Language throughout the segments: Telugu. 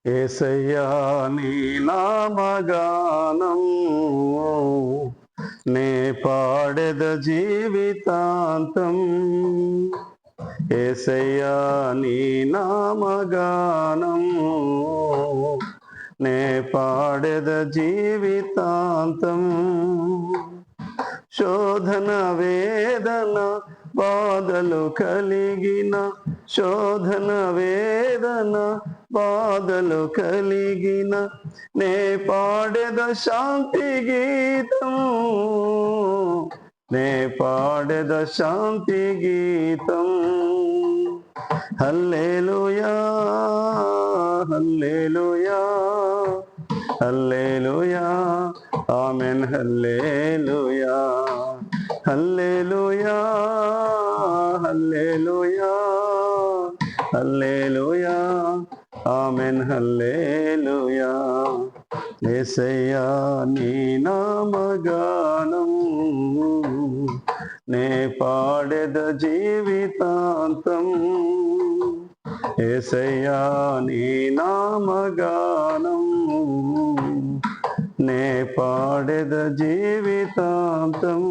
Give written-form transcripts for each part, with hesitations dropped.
యేసయ్యా నీ నామగానం నే పాడెద జీవితాంతం. యేసయ్యా నీ నామగానం నే పాడెద జీవితాంతం. శోధన వేదన బాధలు కలిగిన, శోధన వేదన బాధలు కలిగిన నే పాడెద శాంతి గీతం, నే పాడెద శాంతి గీతం. హల్లెలూయా హల్లెలూయా హల్లెలూయా ఆమేన్. హల్లెలూయా హల్లెలూయా హల్లెలూయా హల్లెలూయా ఆమేన్. హల్లెలూయా. యేసయ్యా నీ నామగానం నే పాడెద జీవితాంతం. యేసయ్యా నీ నామగానం నే పాడెద జీవితాంతం.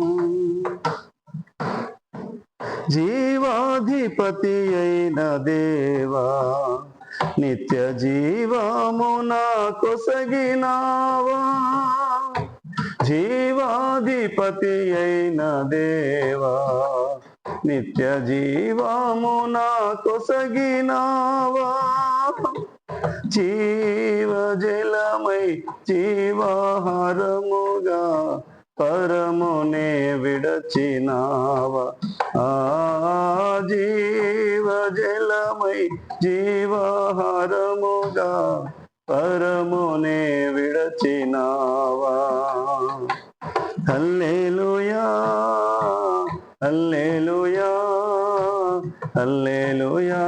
జీవాధిపతి అయిన దేవా నిత్య జీవము నా కొసగినావా, జీవాధిపతి అయిన దేవా నిత్య జీవము నా కొసగినావా. జీవజలమై జీవాహారముగా పరమునే విడచినావా, ఆ జీవజలమై జీవాహారముగా పరమునే విడచినావా. హల్లెలూయా హల్లెలూయా హల్లెలూయా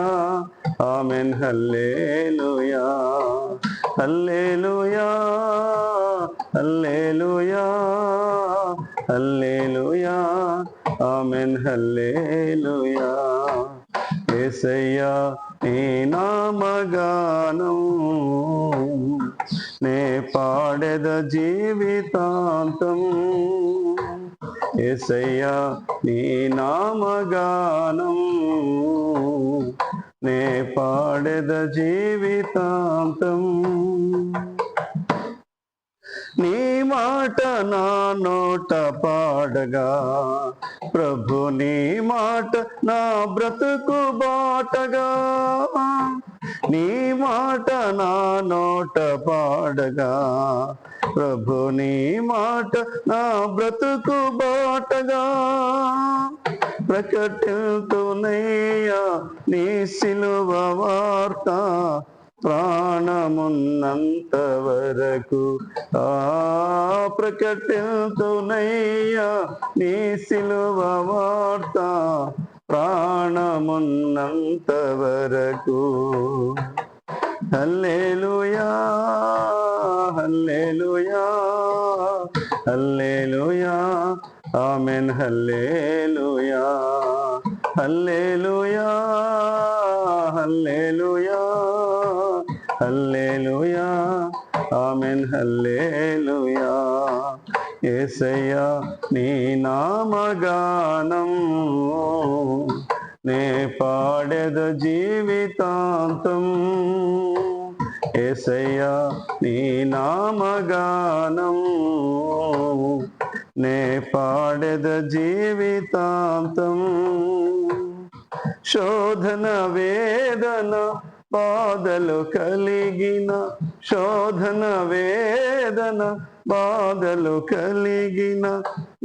ఆమేన్. హల్లెలూయా హల్లెలూయా హల్లెలూయా హల్లెలూయా ఆమేన్. హల్లెలూయా. యేసయ్యా నీ నామగానం నే పాడెద జీవితాంతం. యేసయ్యా నీ నామగానం నే పాడెద జీవితాంతం. నీ మాట నా నోట పాడగా ప్రభు, నీ మాట నా బ్రతుకు బాటగా, నీ మాట నా నోట పాడగా ప్రభు, నీ మాట నా బ్రతుకు బాటగా. ప్రకటిల్తునయ్యా నీ సిలువ వార్త ప్రాణమున్నంత వరకు, ఆ ప్రకటిల్తునయ్యా నీ సిలువ వార్త ప్రాణమున్నంత వరకు. హల్లెలూయా హల్లెలూయా హల్లెలూయా ఆమేన్. హల్లెలూయా హల్లెలూయా హల్లెలూయా హల్లెలూయా ఆమేన్. హల్లెలూయా. యేసయ్యా నీ నామగానం నే పాడెద జీవితాంతం. యేసయ్యా నీ నామగానం నే పాడెద జీవితాంతం. శోధన వేదన బాధలు కలిగిన, శోధన వేదన బాధలు కలిగిన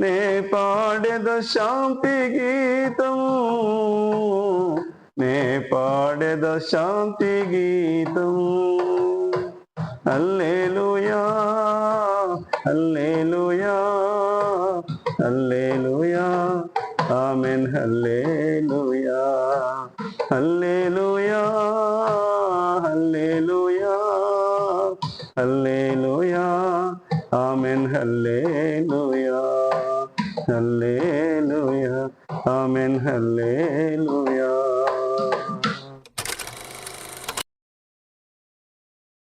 నే పాడెద శాంతి గీతం, నే పాడెద శాంతి గీతం. హల్లెలూయా హల్లెలూయా హల్లెలూయా ఆమేన్. హల్లెలూయా హల్లెలూయా హల్లెలూయా హల్లెలూయా ఆమేన్. హల్లెలూయా హల్లెలూయా ఆమేన్. హల్లెలూయా.